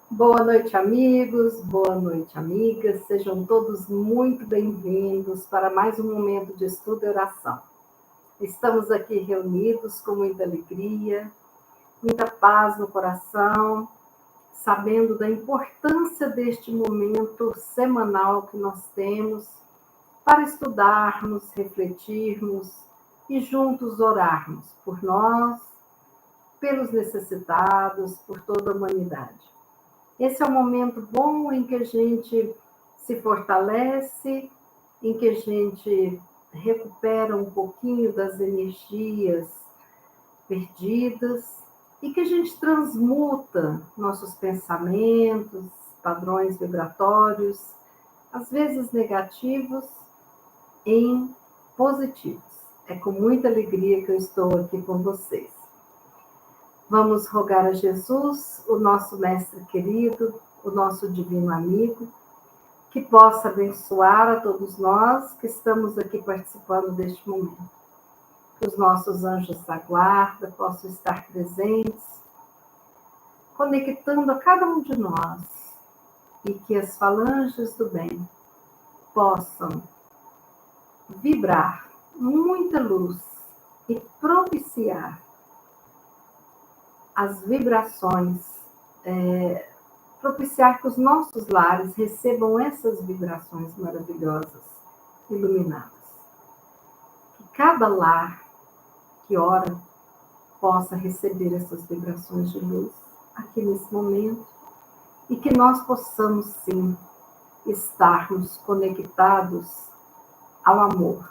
Boa noite, amigos, boa noite, amigas. Sejam todos muito bem-vindos para mais um momento de estudo e oração. Estamos aqui reunidos com muita alegria, muita paz no coração, sabendo da importância deste momento semanal que nós temos para estudarmos, refletirmos e juntos orarmos por nós, pelos necessitados, por toda a humanidade. Esse é um momento bom em que a gente se fortalece, em que a gente recupera um pouquinho das energias perdidas e que a gente transmuta nossos pensamentos, padrões vibratórios, às vezes negativos, em positivos. É com muita alegria que eu estou aqui com vocês. Vamos rogar a Jesus, o nosso mestre querido, o nosso divino amigo, que possa abençoar a todos nós que estamos aqui participando deste momento. Que os nossos anjos da guarda possam estar presentes, conectando a cada um de nós, e que as falanges do bem possam vibrar muita luz e propiciar as vibrações, propiciar que os nossos lares recebam essas vibrações maravilhosas, iluminadas. Que cada lar que ora possa receber essas vibrações de luz aqui nesse momento e que nós possamos, sim, estarmos conectados ao amor,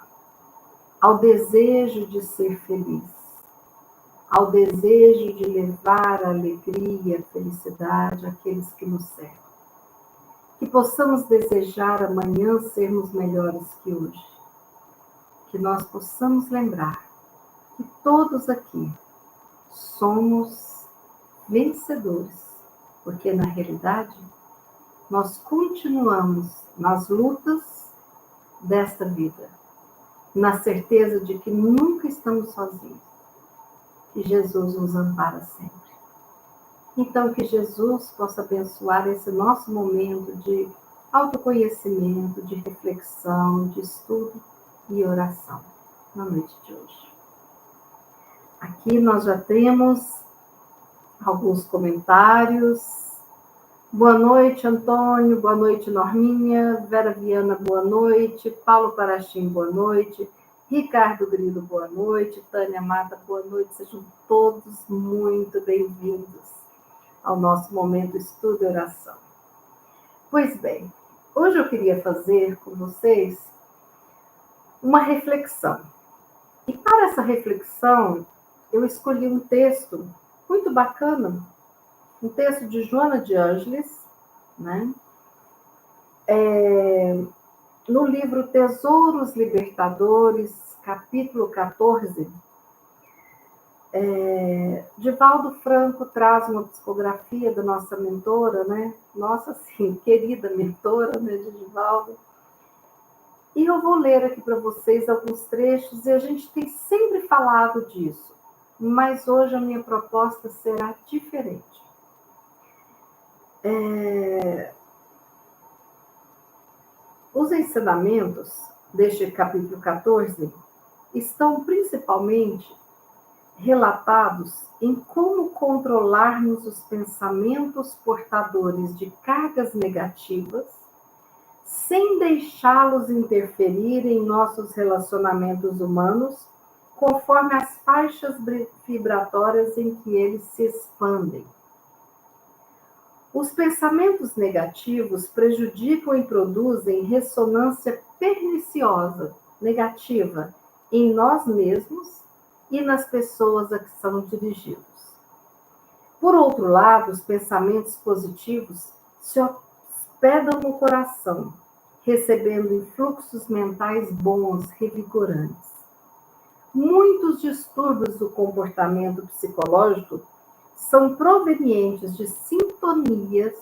ao desejo de ser feliz, ao desejo de levar a alegria, a felicidade àqueles que nos cercam. Que possamos desejar amanhã sermos melhores que hoje. Que nós possamos lembrar que todos aqui somos vencedores, porque na realidade nós continuamos nas lutas desta vida, na certeza de que nunca estamos sozinhos. Que Jesus nos ampara sempre. Então, que Jesus possa abençoar esse nosso momento de autoconhecimento, de reflexão, de estudo e oração na noite de hoje. Aqui nós já temos alguns comentários. Boa noite, Antônio. Boa noite, Norminha. Vera Viana, boa noite. Paulo Parachim, boa noite. Ricardo Grilo, boa noite. Tânia Mata, boa noite. Sejam todos muito bem-vindos ao nosso momento estudo e oração. Pois bem, hoje eu queria fazer com vocês uma reflexão. E para essa reflexão, eu escolhi um texto muito bacana, um texto de Joana de Ângeles, né? No livro Tesouros Libertadores, capítulo 14, Divaldo Franco traz uma psicografia da nossa mentora, né? Nossa, sim, querida mentora, né, de Divaldo. E eu vou ler aqui para vocês alguns trechos, e a gente tem sempre falado disso, mas hoje a minha proposta será diferente. Os ensinamentos deste capítulo 14 estão principalmente relatados em como controlarmos os pensamentos portadores de cargas negativas, sem deixá-los interferir em nossos relacionamentos humanos, conforme as faixas vibratórias em que eles se expandem. Os pensamentos negativos prejudicam e produzem ressonância perniciosa, negativa, em nós mesmos e nas pessoas a que são dirigidos. Por outro lado, os pensamentos positivos se hospedam no coração, recebendo influxos mentais bons, revigorantes. Muitos distúrbios do comportamento psicológico são provenientes de sintonias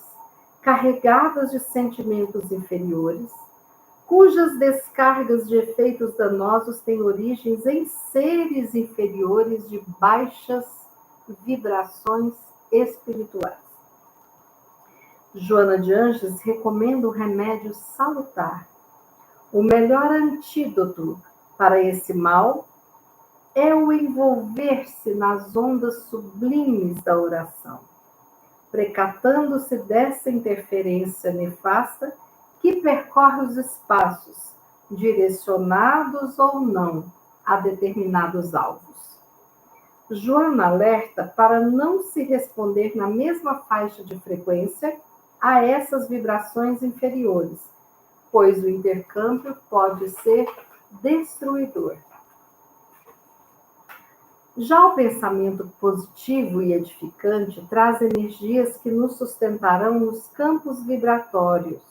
carregadas de sentimentos inferiores, cujas descargas de efeitos danosos têm origens em seres inferiores de baixas vibrações espirituais. Joana de Ângeles recomenda um remédio salutar. O melhor antídoto para esse mal é o envolver-se nas ondas sublimes da oração, precatando-se dessa interferência nefasta que percorre os espaços, direcionados ou não a determinados alvos. Joana alerta para não se responder na mesma faixa de frequência a essas vibrações inferiores, pois o intercâmbio pode ser destruidor. Já o pensamento positivo e edificante traz energias que nos sustentarão nos campos vibratórios,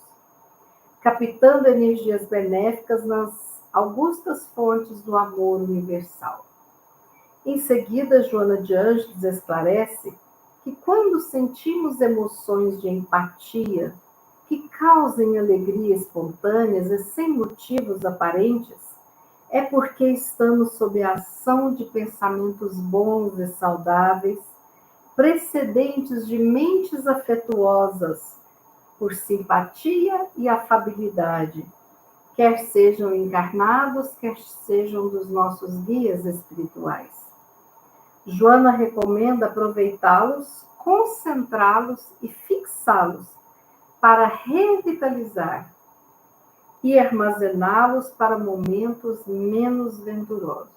captando energias benéficas nas augustas fontes do amor universal. Em seguida, Joana de Ângeles esclarece que quando sentimos emoções de empatia que causem alegria espontâneas e sem motivos aparentes, é porque estamos sob a ação de pensamentos bons e saudáveis, precedentes de mentes afetuosas, por simpatia e afabilidade, quer sejam encarnados, quer sejam dos nossos guias espirituais. Joana recomenda aproveitá-los, concentrá-los e fixá-los para revitalizar e armazená-los para momentos menos venturosos.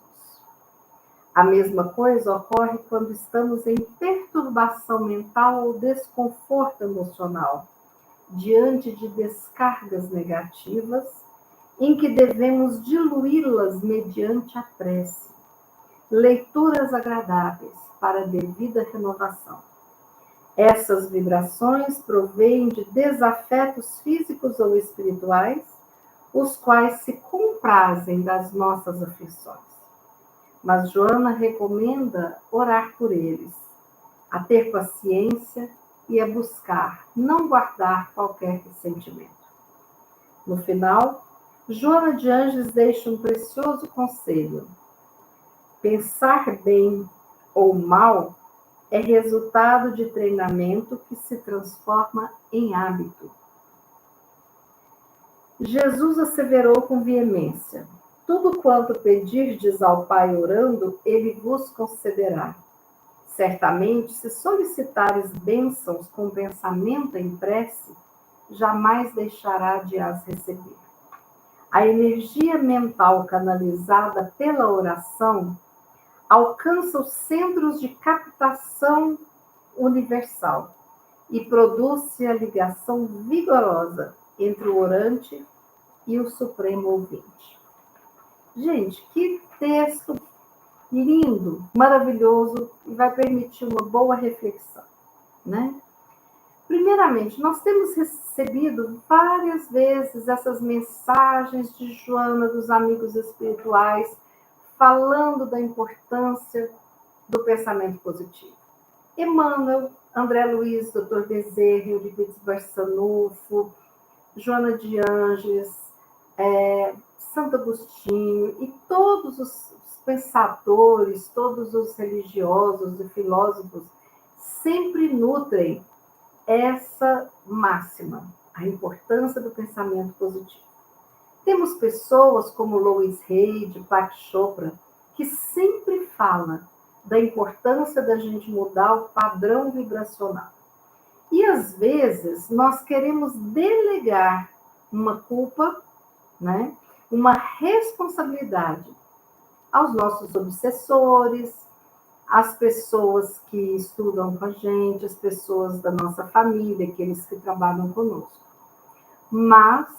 A mesma coisa ocorre quando estamos em perturbação mental ou desconforto emocional, diante de descargas negativas, em que devemos diluí-las mediante a prece, leituras agradáveis para a devida renovação. Essas vibrações provêm de desafetos físicos ou espirituais, os quais se comprazem das nossas aflições. Mas Joana recomenda orar por eles, a ter paciência e a buscar não guardar qualquer ressentimento. No final, Joana de Ângeles deixa um precioso conselho. Pensar bem ou mal é resultado de treinamento que se transforma em hábito. Jesus asseverou com veemência: tudo quanto pedirdes ao Pai orando, ele vos concederá. Certamente, se solicitares bênçãos com pensamento em prece, jamais deixará de as receber. A energia mental canalizada pela oração alcança os centros de captação universal e produz-se a ligação vigorosa entre o orante e o supremo ouvinte. Gente, que texto lindo, maravilhoso e vai permitir uma boa reflexão, né? Primeiramente, nós temos recebido várias vezes essas mensagens de Joana, dos amigos espirituais, falando da importância do pensamento positivo. Emmanuel, André Luiz, Dr. Bezerra, Euripides Barçanufo, Joana de Ângeles, Santo Agostinho e todos os pensadores, todos os religiosos e filósofos sempre nutrem essa máxima, a importância do pensamento positivo. Temos pessoas como Louis Hay, Deepak Chopra, que sempre fala da importância da gente mudar o padrão vibracional. E às vezes nós queremos delegar uma culpa, né, uma responsabilidade aos nossos obsessores, às pessoas que estudam com a gente, às pessoas da nossa família, aqueles que trabalham conosco. Mas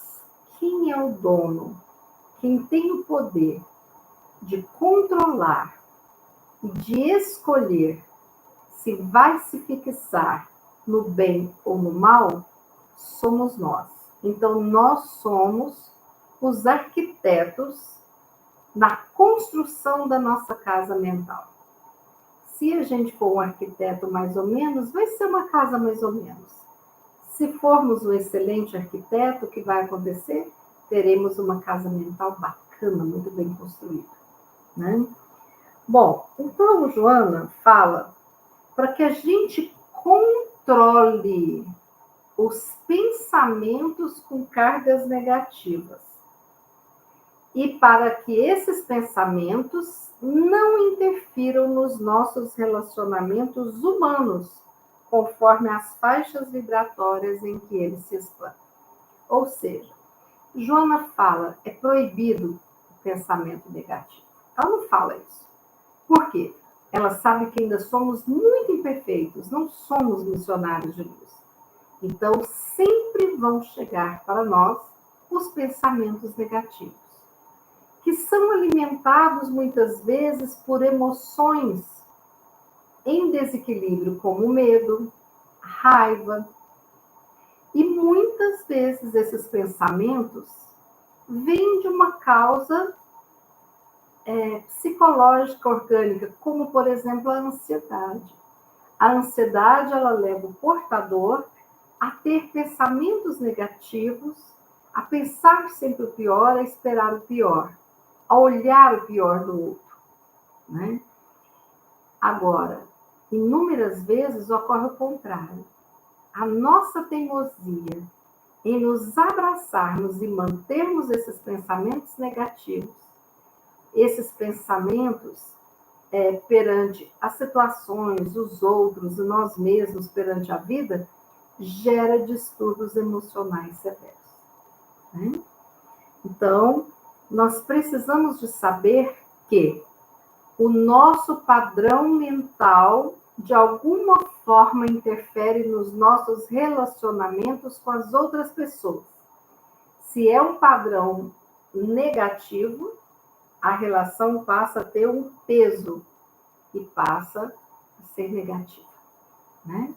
quem é o dono, quem tem o poder de controlar e de escolher se vai se fixar no bem ou no mal, somos nós. Então, nós somos os arquitetos na construção da nossa casa mental. Se a gente for um arquiteto mais ou menos, vai ser uma casa mais ou menos. Se formos um excelente arquiteto, o que vai acontecer? Teremos uma casa mental bacana, muito bem construída, né? Bom, então Joana fala para que a gente controle os pensamentos com cargas negativas e para que esses pensamentos não interfiram nos nossos relacionamentos humanos, conforme as faixas vibratórias em que eles se expandem. Ou seja, Joana fala, é proibido o pensamento negativo. Ela não fala isso. Por quê? Ela sabe que ainda somos muito imperfeitos, não somos missionários de luz. Então, sempre vão chegar para nós os pensamentos negativos, que são alimentados muitas vezes por emoções em desequilíbrio, como medo, raiva. E muitas vezes esses pensamentos vêm de uma causa psicológica orgânica, como, por exemplo, a ansiedade. A ansiedade, ela leva o portador a ter pensamentos negativos, a pensar sempre o pior, a esperar o pior, a olhar o pior do outro, né? Agora, inúmeras vezes ocorre o contrário. A nossa teimosia em nos abraçarmos e mantermos esses pensamentos negativos, esses pensamentos perante as situações, os outros e nós mesmos perante a vida, gera distúrbios emocionais severos, né? Então, nós precisamos de saber que o nosso padrão mental, de alguma forma, interfere nos nossos relacionamentos com as outras pessoas. Se é um padrão negativo, a relação passa a ter um peso e passa a ser negativa, né?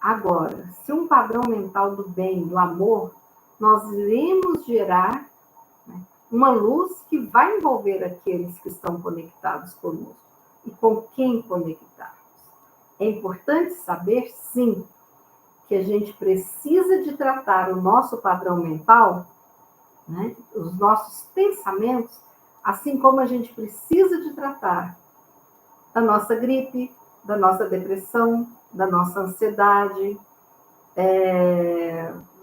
Agora, se um padrão mental do bem, do amor, nós iremos gerar, né, uma luz que vai envolver aqueles que estão conectados conosco e com quem conectarmos. É importante saber, sim, que a gente precisa de tratar o nosso padrão mental, né, os nossos pensamentos, assim como a gente precisa de tratar da nossa gripe, da nossa depressão, da nossa ansiedade,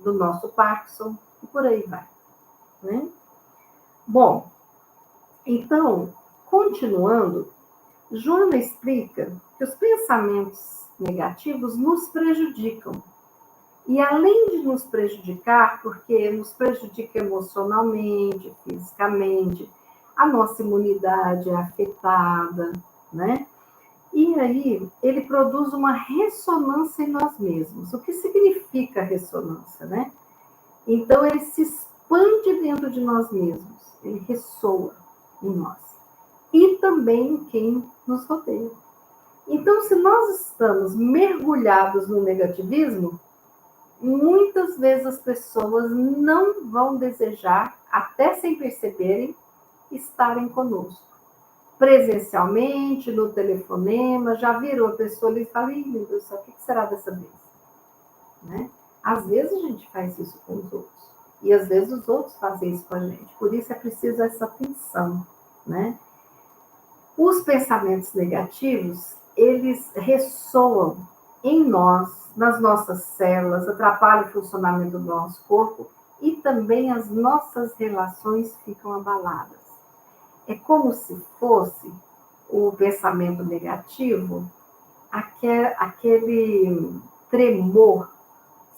do nosso Parkinson, e por aí vai, né? Bom, então, continuando, Joana explica que os pensamentos negativos nos prejudicam. E além de nos prejudicar, porque nos prejudica emocionalmente, fisicamente, a nossa imunidade é afetada, né? E aí, ele produz uma ressonância em nós mesmos. O que significa ressonância, né? Então, ele se expande dentro de nós mesmos, ele ressoa em nós. E também em quem nos rodeia. Então, se nós estamos mergulhados no negativismo, muitas vezes as pessoas não vão desejar, até sem perceberem, estarem conosco. Presencialmente, no telefonema, já viram a pessoa ali e fala, meu Deus, o que será dessa vez? Né? Às vezes a gente faz isso com os outros. E às vezes os outros fazem isso com a gente. Por isso é preciso essa atenção, né? Os pensamentos negativos, eles ressoam em nós, nas nossas células, atrapalham o funcionamento do nosso corpo e também as nossas relações ficam abaladas. É como se fosse o pensamento negativo, aquele tremor,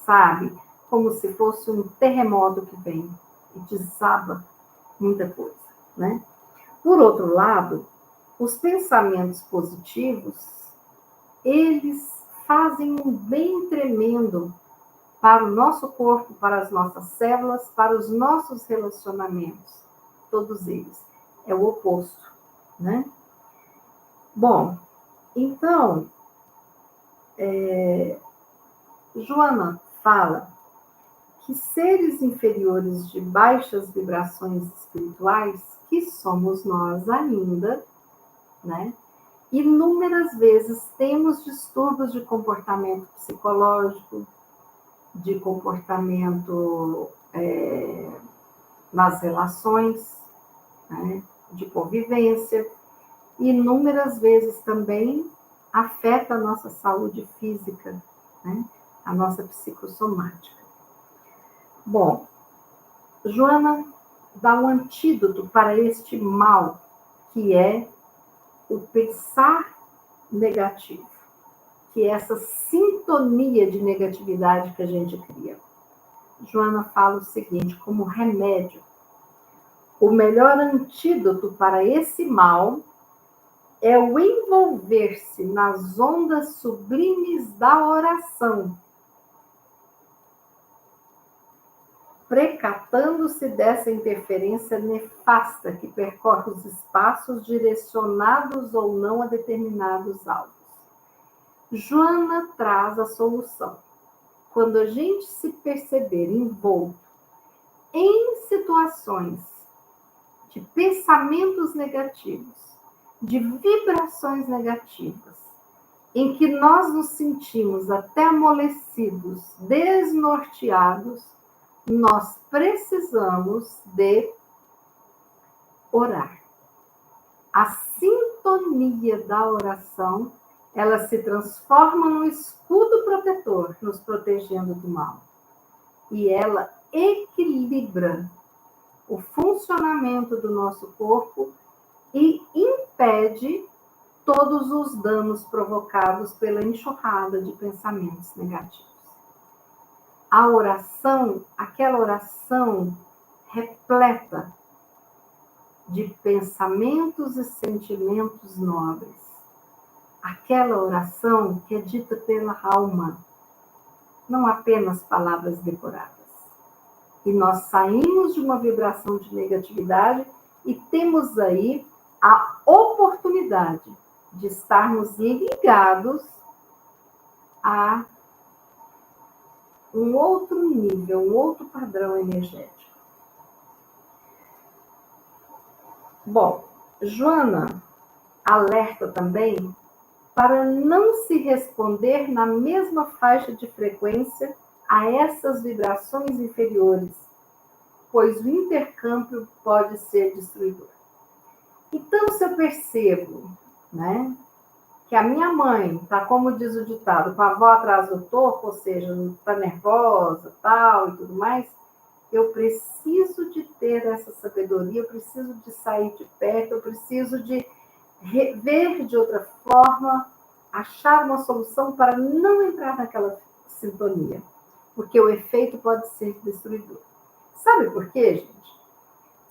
sabe? Como se fosse um terremoto que vem e desaba muita coisa, né? Por outro lado, os pensamentos positivos, eles fazem um bem tremendo para o nosso corpo, para as nossas células, para os nossos relacionamentos. Todos eles. É o oposto, né? Bom, então, Joana fala que seres inferiores de baixas vibrações espirituais, que somos nós ainda, né? Inúmeras vezes temos distúrbios de comportamento psicológico, de comportamento nas relações, né? De convivência. Inúmeras vezes também afeta a nossa saúde física, né? a nossa psicossomática. Bom, Joana dá um antídoto para este mal, que é o pensar negativo, que é essa sintonia de negatividade que a gente cria. Joana fala o seguinte, como remédio: o melhor antídoto para esse mal é o envolver-se nas ondas sublimes da oração, precatando-se dessa interferência nefasta que percorre os espaços direcionados ou não a determinados alvos. Joana traz a solução. Quando a gente se perceber envolto em situações de pensamentos negativos, de vibrações negativas, em que nós nos sentimos até amolecidos, desnorteados, nós precisamos de orar. A sintonia da oração, ela se transforma num escudo protetor, nos protegendo do mal. E ela equilibra o funcionamento do nosso corpo e impede todos os danos provocados pela enxurrada de pensamentos negativos. A oração, aquela oração repleta de pensamentos e sentimentos nobres. Aquela oração que é dita pela alma, não apenas palavras decoradas. E nós saímos de uma vibração de negatividade e temos aí a oportunidade de estarmos ligados a um outro nível, um outro padrão energético. Bom, Joana alerta também para não se responder na mesma faixa de frequência a essas vibrações inferiores, pois o intercâmbio pode ser destruidor. Então, se eu percebo, né, que a minha mãe está, como diz o ditado, com a avó atrás do toco, ou seja, está nervosa, tal e tudo mais, eu preciso de ter essa sabedoria, eu preciso de sair de perto, eu preciso de ver de outra forma, achar uma solução para não entrar naquela sintonia, porque o efeito pode ser destruidor. Sabe por quê, gente?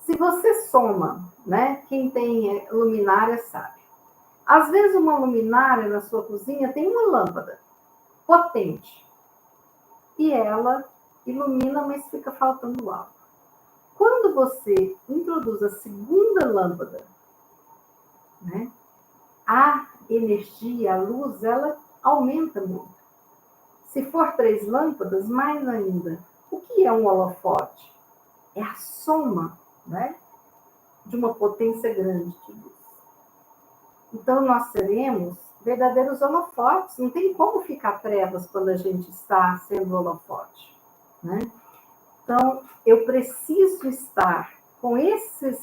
Se você soma, né, quem tem luminária sabe. Às vezes uma luminária na sua cozinha tem uma lâmpada potente e ela ilumina, mas fica faltando algo. Quando você introduz a segunda lâmpada, né, a energia, a luz, ela aumenta muito. Se for 3 lâmpadas, mais ainda. O que é um holofote? É a soma, né, de uma potência grande de luz. Então, nós seremos verdadeiros holofotes. Não tem como ficar trevas quando a gente está sendo holofote, né? Então, eu preciso estar com esses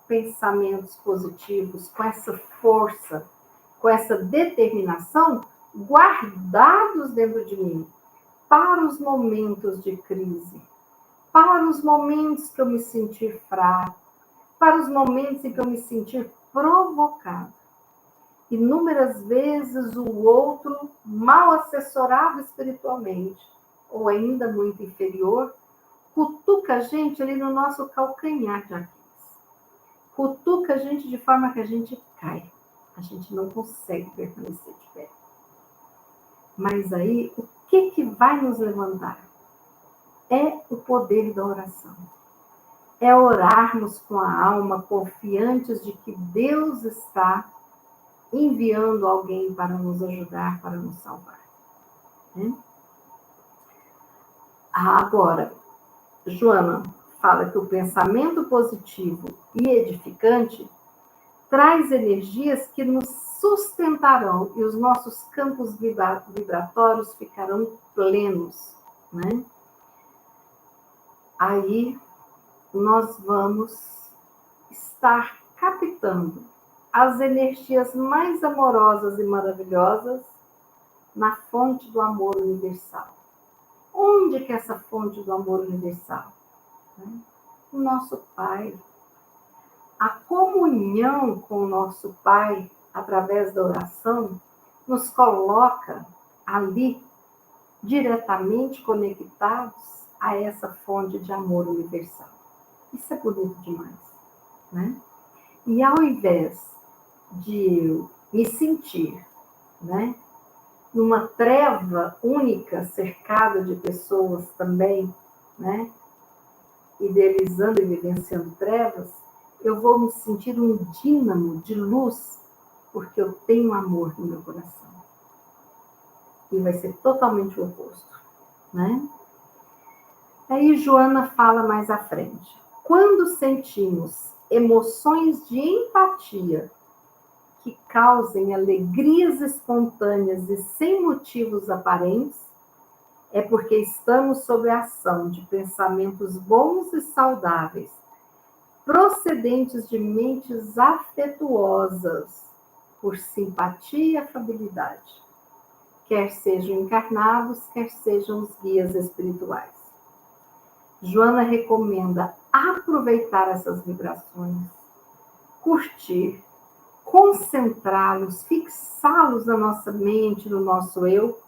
pensamentos positivos, com essa força, com essa determinação, guardados dentro de mim, para os momentos de crise, para os momentos que eu me sentir fraco, para os momentos em que eu me sentir provocado. Inúmeras vezes o outro, mal assessorado espiritualmente, ou ainda muito inferior, cutuca a gente ali no nosso calcanhar de Aquiles. Cutuca a gente de forma que a gente cai. A gente não consegue permanecer de pé. Mas aí, o que vai nos levantar? É o poder da oração. É orarmos com a alma, confiantes de que Deus está enviando alguém para nos ajudar, para nos salvar. Agora, Joana fala que o pensamento positivo e edificante traz energias que nos sustentarão e os nossos campos vibratórios ficarão plenos, né? Aí nós vamos estar captando as energias mais amorosas e maravilhosas na fonte do amor universal. Onde que é essa fonte do amor universal? Né? O nosso Pai. A comunhão com o nosso Pai, através da oração, nos coloca ali, diretamente conectados a essa fonte de amor universal. Isso é bonito demais, né? E ao invés de me sentir, né, numa treva única, cercado de pessoas também, né, idealizando e vivenciando trevas, eu vou me sentir um dínamo de luz, porque eu tenho amor no meu coração. E vai ser totalmente o oposto, né? Aí Joana fala mais à frente. Quando sentimos emoções de empatia que causem alegrias espontâneas e sem motivos aparentes, é porque estamos sob a ação de pensamentos bons e saudáveis, procedentes de mentes afetuosas, por simpatia e afabilidade, quer sejam encarnados, quer sejam os guias espirituais. Joana recomenda aproveitar essas vibrações, curtir, concentrá-los, fixá-los na nossa mente, no nosso eu,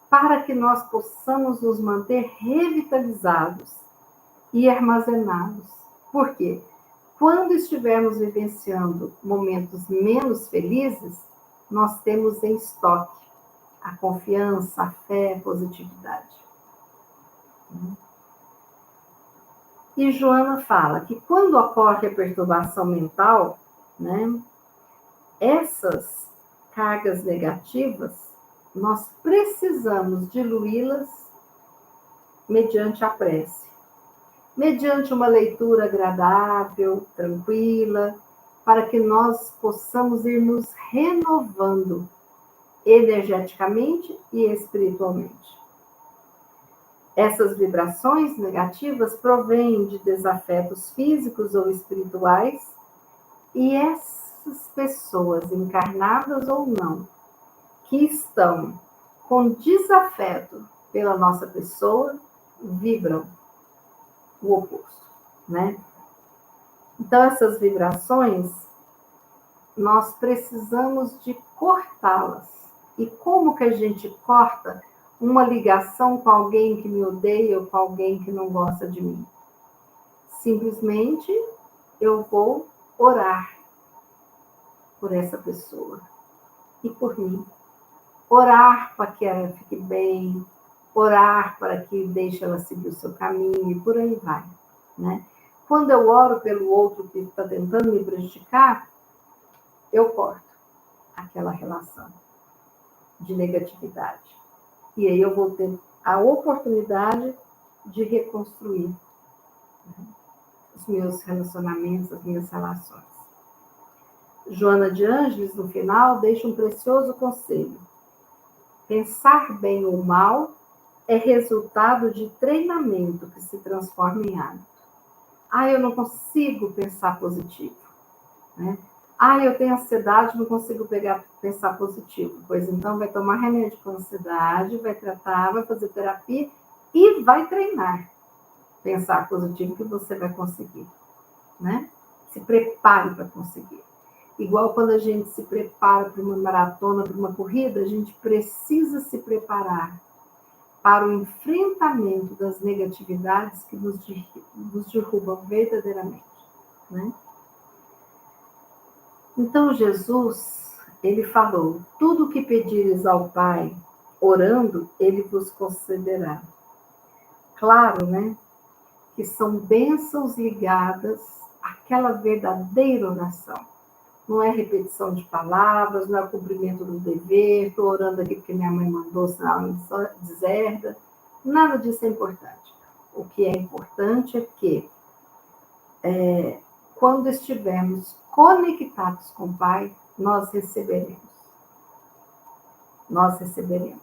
para que nós possamos nos manter revitalizados e armazenados. Por quê? Quando estivermos vivenciando momentos menos felizes, nós temos em estoque a confiança, a fé, a positividade. E Joana fala que quando ocorre a perturbação mental, né, essas cargas negativas, nós precisamos diluí-las mediante a prece. Mediante uma leitura agradável, tranquila, para que nós possamos ir nos renovando energeticamente e espiritualmente. Essas vibrações negativas provêm de desafetos físicos ou espirituais, e essas pessoas, encarnadas ou não, que estão com desafeto pela nossa pessoa, vibram o oposto, né? Então, essas vibrações, nós precisamos de cortá-las. E como que a gente corta uma ligação com alguém que me odeia ou com alguém que não gosta de mim? Simplesmente eu vou orar por essa pessoa e por mim. Orar para que ela fique bem, orar para que deixe ela seguir o seu caminho e por aí vai, né? Quando eu oro pelo outro que está tentando me prejudicar, eu corto aquela relação de negatividade. E aí eu vou ter a oportunidade de reconstruir os meus relacionamentos, as minhas relações. Joana de Ângeles, no final, deixa um precioso conselho. Pensar bem ou mal é resultado de treinamento que se transforma em hábito. Eu não consigo pensar positivo, né? Eu tenho ansiedade, não consigo pensar positivo. Pois então vai tomar remédio para ansiedade, vai tratar, vai fazer terapia e vai treinar. Pensar positivo que você vai conseguir, né? Se prepare para conseguir. Igual quando a gente se prepara para uma maratona, para uma corrida, a gente precisa se preparar para o enfrentamento das negatividades que nos derrubam verdadeiramente, né? Então, Jesus, ele falou, tudo o que pedires ao Pai, orando, ele vos concederá. Claro, né? Que são bênçãos ligadas àquela verdadeira oração. Não é repetição de palavras, não é cumprimento do dever, estou orando aqui porque minha mãe mandou, senão ela deserda. Nada disso é importante. O que é importante é que, quando estivermos conectados com o Pai, nós receberemos. Nós receberemos.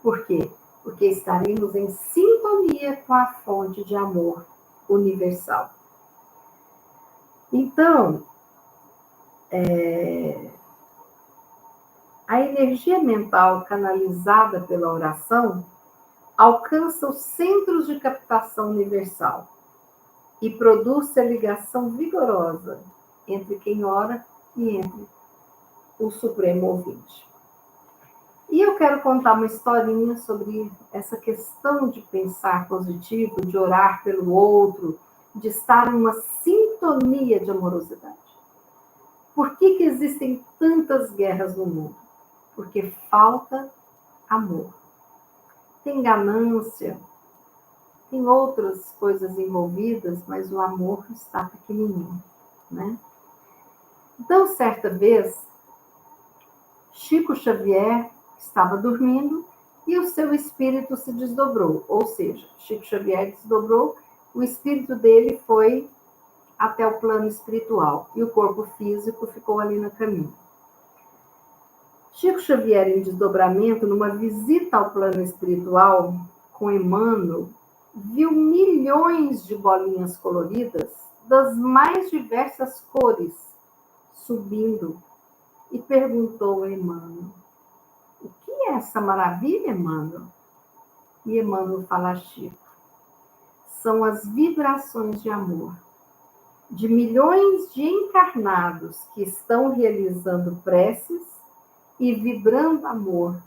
Por quê? Porque estaremos em sintonia com a fonte de amor universal. Então, a energia mental canalizada pela oração alcança os centros de captação universal e produz a ligação vigorosa entre quem ora e entre o Supremo Ouvinte. E eu quero contar uma historinha sobre essa questão de pensar positivo, de orar pelo outro, de estar em uma sintonia de amorosidade. Por que existem tantas guerras no mundo? Porque falta amor. Tem ganância, tem outras coisas envolvidas, mas o amor está pequenininho, né? Então, certa vez, Chico Xavier estava dormindo e o seu espírito se desdobrou. Ou seja, Chico Xavier desdobrou, o espírito dele foi até o plano espiritual e o corpo físico ficou ali no caminho. Chico Xavier, em desdobramento, numa visita ao plano espiritual com Emmanuel, viu milhões de bolinhas coloridas das mais diversas cores subindo e perguntou a Emmanuel: o que é essa maravilha, Emmanuel? E Emmanuel fala a Chico: são as vibrações de amor de milhões de encarnados que estão realizando preces e vibrando amor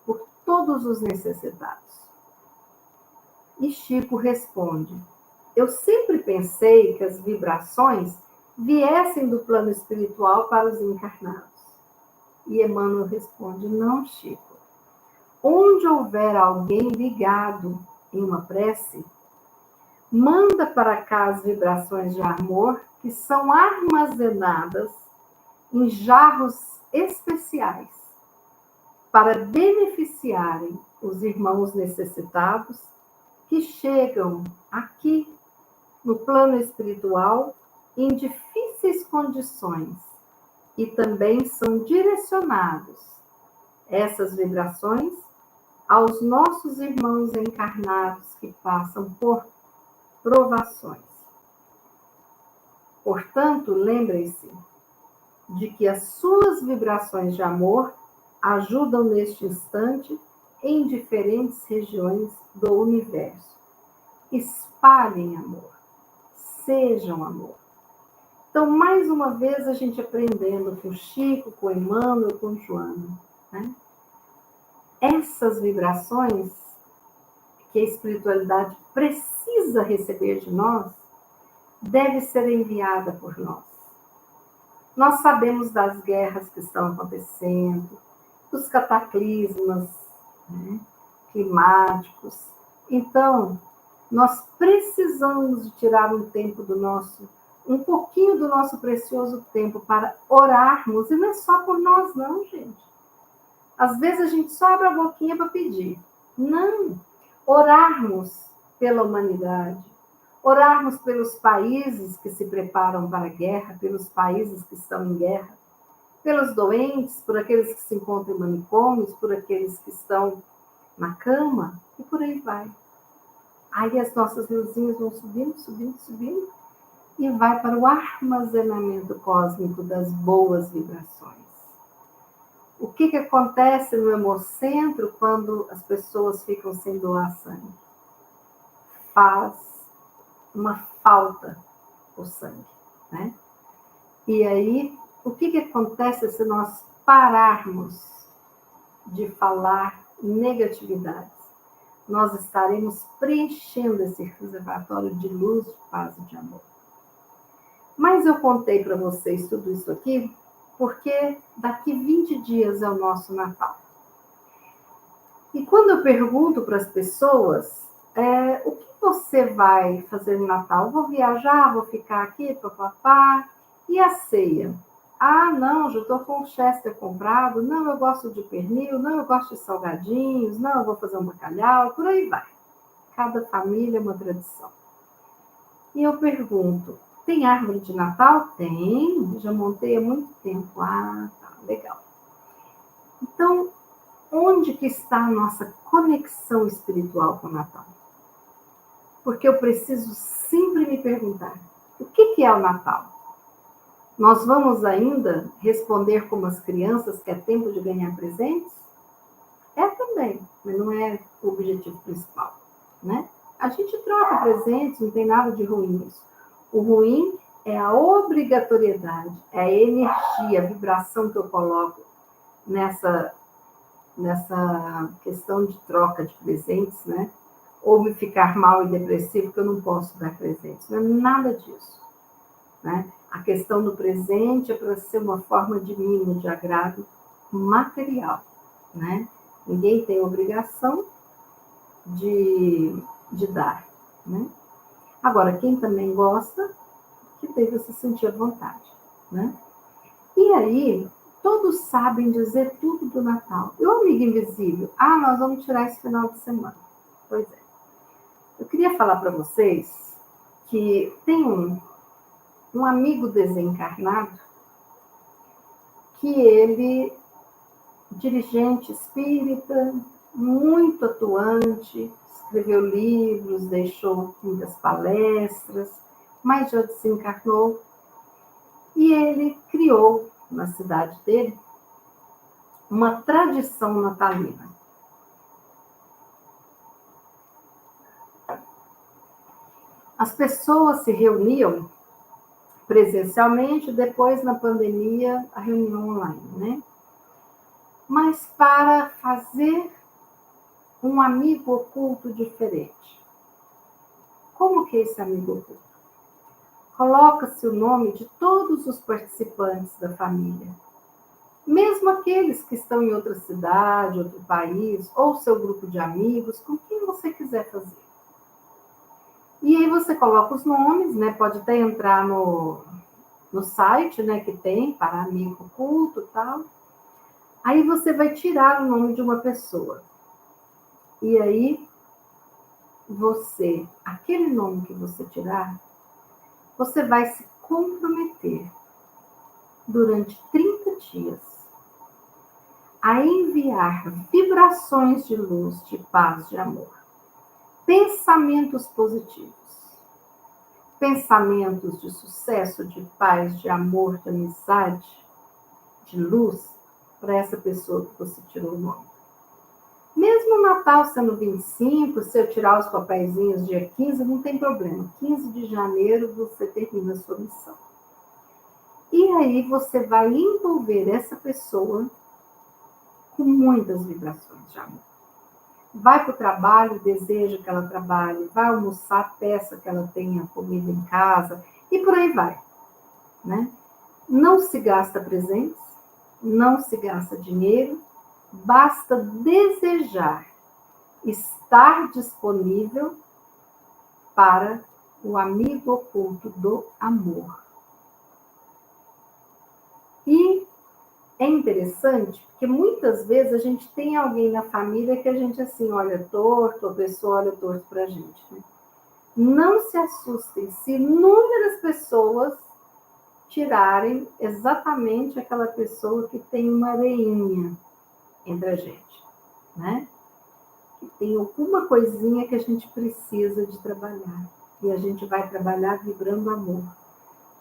por todos os necessitados. E Chico responde: eu sempre pensei que as vibrações viessem do plano espiritual para os encarnados. E Emmanuel responde: não, Chico. Onde houver alguém ligado em uma prece, manda para cá as vibrações de amor que são armazenadas em jarros especiais para beneficiarem os irmãos necessitados que chegam aqui no plano espiritual em difíceis condições e também são direcionados essas vibrações aos nossos irmãos encarnados que passam por provações. Portanto, lembrem-se de que as suas vibrações de amor ajudam neste instante em diferentes regiões do universo. Espalhem amor, sejam amor. Então, mais uma vez, a gente aprendendo com o Chico, com o Emmanuel, com o Joana, né? Essas vibrações que a espiritualidade precisa receber de nós, deve ser enviada por nós. Nós sabemos das guerras que estão acontecendo, dos cataclismas, né, climáticos. Então, nós precisamos de tirar um pouquinho do nosso precioso tempo para orarmos, e não é só por nós não, gente. Às vezes a gente só abre a boquinha para pedir. Não, orarmos pela humanidade, orarmos pelos países que se preparam para a guerra, pelos países que estão em guerra, pelos doentes, por aqueles que se encontram em manicômios, por aqueles que estão na cama, e por aí vai. Aí as nossas luzinhas vão subindo, subindo, subindo, e vai para o armazenamento cósmico das boas vibrações. O que acontece no hemocentro quando as pessoas ficam sem doar sangue? Faz uma falta o sangue, né? E aí, o que acontece se nós pararmos de falar negatividades? Nós estaremos preenchendo esse reservatório de luz, de paz e de amor. Mas eu contei para vocês tudo isso aqui porque daqui 20 dias é o nosso Natal. E quando eu pergunto para as pessoas, o que você vai fazer no Natal? Vou viajar, vou ficar aqui, papapá. E a ceia? Ah, não, já estou com o Chester comprado. Não, eu gosto de pernil. Não, eu gosto de salgadinhos. Não, eu vou fazer um bacalhau. Por aí vai. Cada família é uma tradição. E eu pergunto, tem árvore de Natal? Tem, já montei há muito tempo. Ah, tá, legal. Então, onde que está a nossa conexão espiritual com o Natal? Porque eu preciso sempre me perguntar, o que é o Natal? Nós vamos ainda responder como as crianças que é tempo de ganhar presentes? É também, mas não é o objetivo principal, né? A gente troca presentes, não tem nada de ruim nisso. O ruim é a obrigatoriedade, é a energia, a vibração que eu coloco nessa questão de troca de presentes, né? Ou me ficar mal e depressivo, que eu não posso dar presentes. Não é nada disso, né? A questão do presente é para ser uma forma de mimo, de agrado material, né? Ninguém tem obrigação de dar, né? Agora, quem também gosta, que deve se sentir à vontade, né? E aí, todos sabem dizer tudo do Natal. E o amigo invisível? Nós vamos tirar esse final de semana. Pois é. Eu queria falar para vocês que tem um amigo desencarnado que ele, dirigente espírita, muito atuante, escreveu livros, deixou muitas palestras, mas já desencarnou. E ele criou, na cidade dele, uma tradição natalina. As pessoas se reuniam presencialmente, depois, na pandemia, a reunião online, né? Mas para fazer um amigo oculto diferente. Como que é esse amigo oculto? Coloca-se o nome de todos os participantes da família, mesmo aqueles que estão em outra cidade, outro país, ou seu grupo de amigos, com quem você quiser fazer. E aí você coloca os nomes, né? Pode até entrar no site, né, que tem para amigo oculto e tal. Aí você vai tirar o nome de uma pessoa. E aí aquele nome que você tirar, você vai se comprometer durante 30 dias a enviar vibrações de luz, de paz, de amor, pensamentos positivos, pensamentos de sucesso, de paz, de amor, de amizade, de luz, para essa pessoa que você tirou o nome. Mesmo o Natal sendo 25, se eu tirar os papeizinhos dia 15, não tem problema. 15 de janeiro você termina a sua missão. E aí você vai envolver essa pessoa com muitas vibrações de amor. Vai para o trabalho, deseja que ela trabalhe. Vai almoçar, peça que ela tenha comida em casa. E por aí vai, né? Não se gasta presentes, não se gasta dinheiro. Basta desejar estar disponível para o amigo oculto do amor. E é interessante, porque muitas vezes a gente tem alguém na família que a gente assim olha torto, a pessoa olha torto para a gente, né? Não se assustem se inúmeras pessoas tirarem exatamente aquela pessoa que tem uma areinha entre a gente, né? Que tem alguma coisinha que a gente precisa de trabalhar. E a gente vai trabalhar vibrando amor.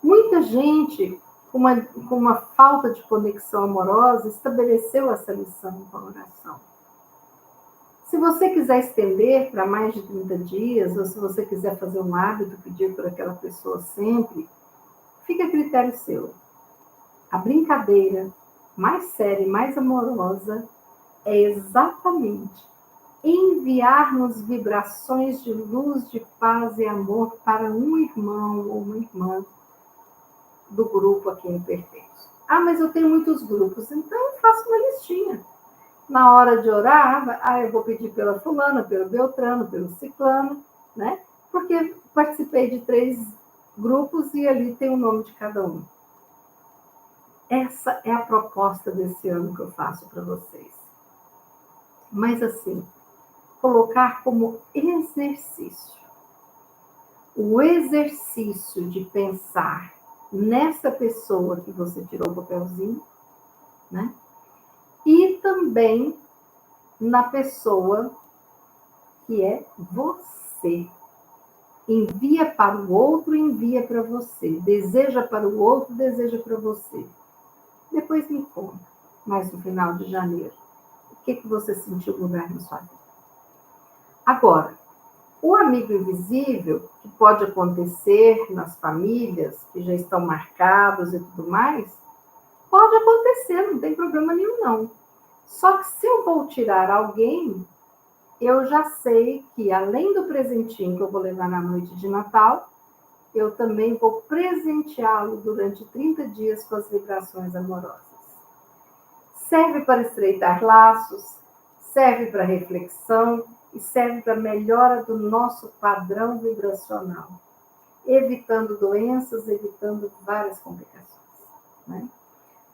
Muita gente, com uma falta de conexão amorosa, estabeleceu essa lição com a oração. Se você quiser estender para mais de 30 dias, ou se você quiser fazer um hábito, pedir por aquela pessoa sempre, fica a critério seu. A brincadeira mais séria e mais amorosa é exatamente enviar-nos vibrações de luz, de paz e amor para um irmão ou uma irmã do grupo a quem eu pertenço. Mas eu tenho muitos grupos, então eu faço uma listinha. Na hora de orar, eu vou pedir pela fulana, pelo Beltrano, pelo Ciclano, né? Porque participei de 3 grupos e ali tem o nome de cada um. Essa é a proposta desse ano que eu faço para vocês. Mas assim, colocar como exercício. O exercício de pensar nessa pessoa que você tirou o papelzinho, né? E também na pessoa que é você. Envia para o outro, envia para você. Deseja para o outro, deseja para você. Depois me conta, mais no final de janeiro, o que você sentiu mudar na sua vida. Agora, o amigo invisível, que pode acontecer nas famílias que já estão marcados e tudo mais, pode acontecer, não tem problema nenhum, não. Só que se eu vou tirar alguém, eu já sei que, além do presentinho que eu vou levar na noite de Natal, eu também vou presenteá-lo durante 30 dias com as vibrações amorosas. Serve para estreitar laços, serve para reflexão e serve para melhora do nosso padrão vibracional, evitando doenças, evitando várias complicações, né?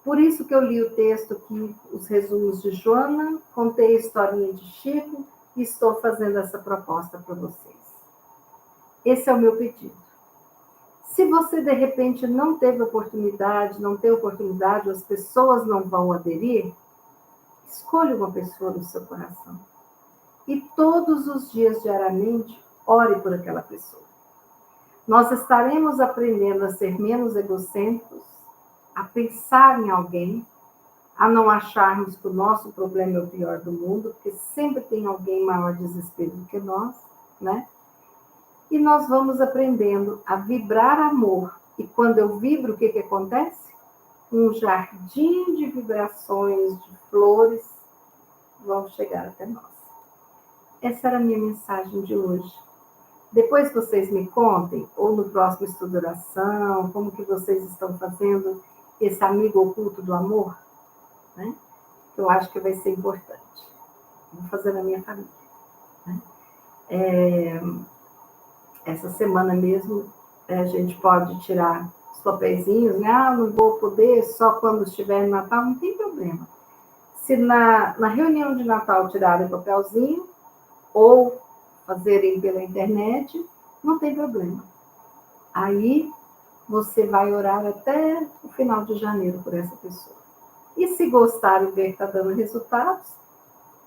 Por isso que eu li o texto aqui, os resumos de Joana, contei a historinha de Chico e estou fazendo essa proposta para vocês. Esse é o meu pedido. Se você, de repente, não teve oportunidade, não tem oportunidade, as pessoas não vão aderir, escolha uma pessoa no seu coração. E todos os dias, diariamente, ore por aquela pessoa. Nós estaremos aprendendo a ser menos egocêntricos, a pensar em alguém, a não acharmos que o nosso problema é o pior do mundo, porque sempre tem alguém maior desespero do que nós, né? E nós vamos aprendendo a vibrar amor. E quando eu vibro, o que acontece? Um jardim de vibrações, de flores, vão chegar até nós. Essa era a minha mensagem de hoje. Depois vocês me contem, ou no próximo estudo de oração, como que vocês estão fazendo esse amigo oculto do amor, né? Eu acho que vai ser importante. Vou fazer na minha família, né? Essa semana mesmo, a gente pode tirar os papeizinhos, né? Ah, não vou poder, só quando estiver no Natal, não tem problema. Se na reunião de Natal tirarem o papelzinho, ou fazerem pela internet, não tem problema. Aí, você vai orar até o final de janeiro por essa pessoa. E se gostar e ver que está dando resultados,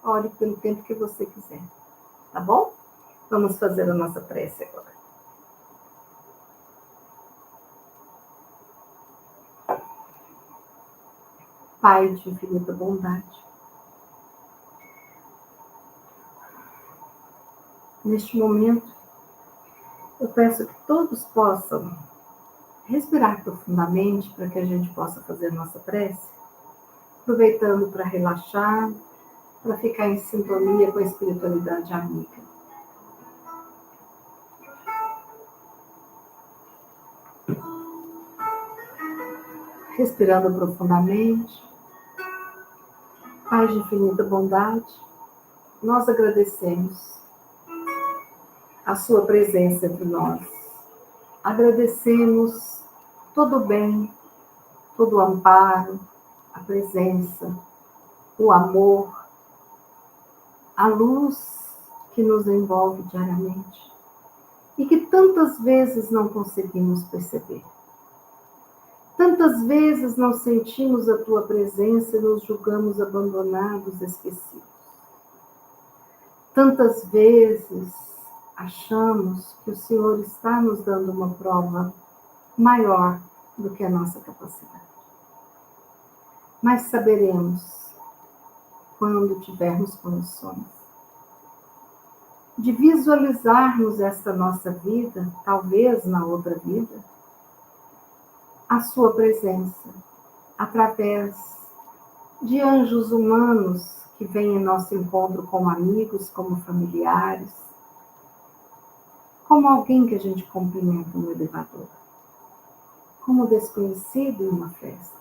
ore pelo tempo que você quiser. Tá bom? Vamos fazer a nossa prece agora. Pai de infinita bondade, neste momento, eu peço que todos possam respirar profundamente para que a gente possa fazer a nossa prece, aproveitando para relaxar, para ficar em sintonia com a espiritualidade amiga. Respirando profundamente. Pai de infinita bondade, nós agradecemos a sua presença entre nós. Agradecemos todo o bem, todo o amparo, a presença, o amor, a luz que nos envolve diariamente e que tantas vezes não conseguimos perceber. Tantas vezes não sentimos a tua presença e nos julgamos abandonados, esquecidos. Tantas vezes achamos que o Senhor está nos dando uma prova maior do que a nossa capacidade. Mas saberemos, quando tivermos condições, de visualizarmos esta nossa vida, talvez na outra vida, a sua presença, através de anjos humanos que vêm em nosso encontro como amigos, como familiares, como alguém que a gente cumprimenta no elevador, como desconhecido em uma festa.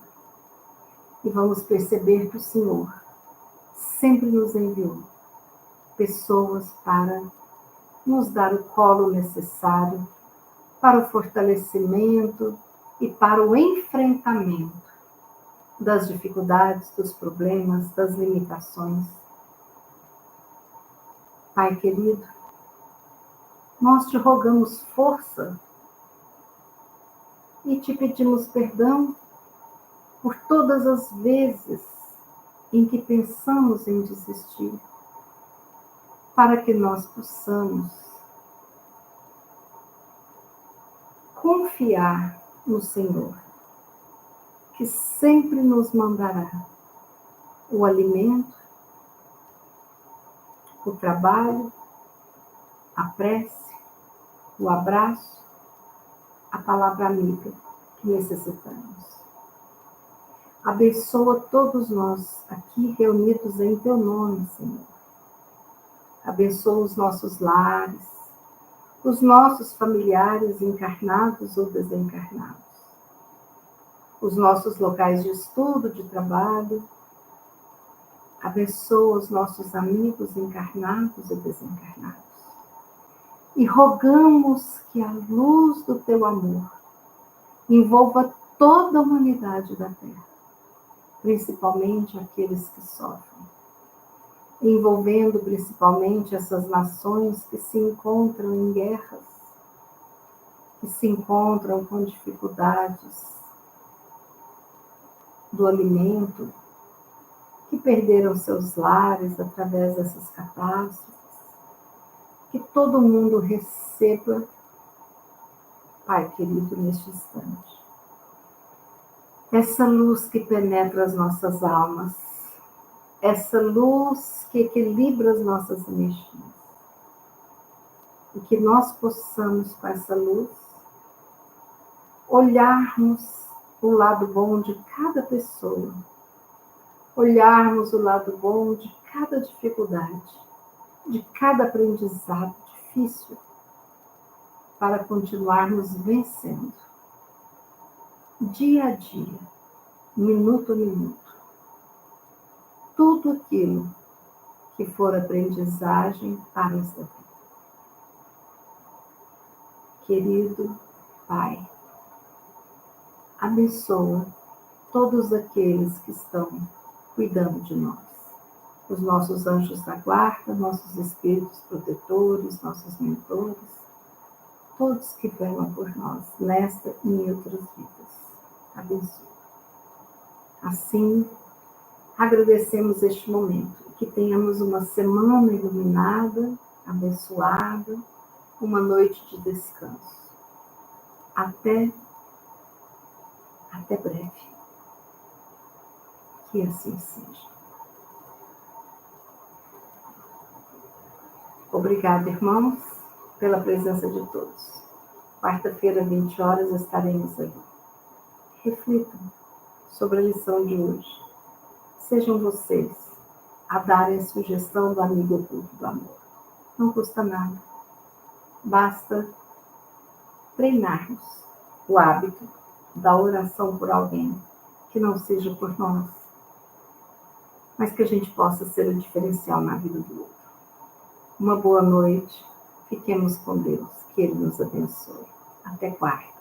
E vamos perceber que o Senhor sempre nos enviou pessoas para nos dar o colo necessário para o fortalecimento e para o enfrentamento das dificuldades, dos problemas, das limitações. Pai querido, nós te rogamos força e te pedimos perdão por todas as vezes em que pensamos em desistir, para que nós possamos confiar no Senhor, que sempre nos mandará o alimento, o trabalho, a prece, o abraço, a palavra amiga que necessitamos. Abençoa todos nós aqui reunidos em Teu nome, Senhor. Abençoa os nossos lares, os nossos familiares encarnados ou desencarnados, os nossos locais de estudo, de trabalho. Abençoa os nossos amigos encarnados e desencarnados. E rogamos que a luz do Teu amor envolva toda a humanidade da Terra, principalmente aqueles que sofrem, envolvendo principalmente essas nações que se encontram em guerras, que se encontram com dificuldades do alimento, que perderam seus lares através dessas catástrofes. Que todo mundo receba, Pai querido, neste instante, essa luz que penetra as nossas almas, essa luz que equilibra as nossas energias. E que nós possamos, com essa luz, olharmos o lado bom de cada pessoa, olharmos o lado bom de cada dificuldade, de cada aprendizado difícil, para continuarmos vencendo, dia a dia, minuto a minuto, tudo aquilo que for aprendizagem para esta vida. Querido Pai, abençoa todos aqueles que estão cuidando de nós, os nossos anjos da guarda, nossos espíritos protetores, nossos mentores, todos que velam por nós, nesta e em outras vidas. Abençoa. Assim, agradecemos este momento, que tenhamos uma semana iluminada, abençoada, uma noite de descanso. Até breve. Que assim seja. Obrigada, irmãos, pela presença de todos. Quarta-feira, 20 horas, estaremos ali. Reflitam sobre a lição de hoje. Sejam vocês a darem a sugestão do amigo oculto do amor. Não custa nada. Basta treinarmos o hábito da oração por alguém que não seja por nós, mas que a gente possa ser o diferencial na vida do outro. Uma boa noite. Fiquemos com Deus. Que Ele nos abençoe. Até quarta.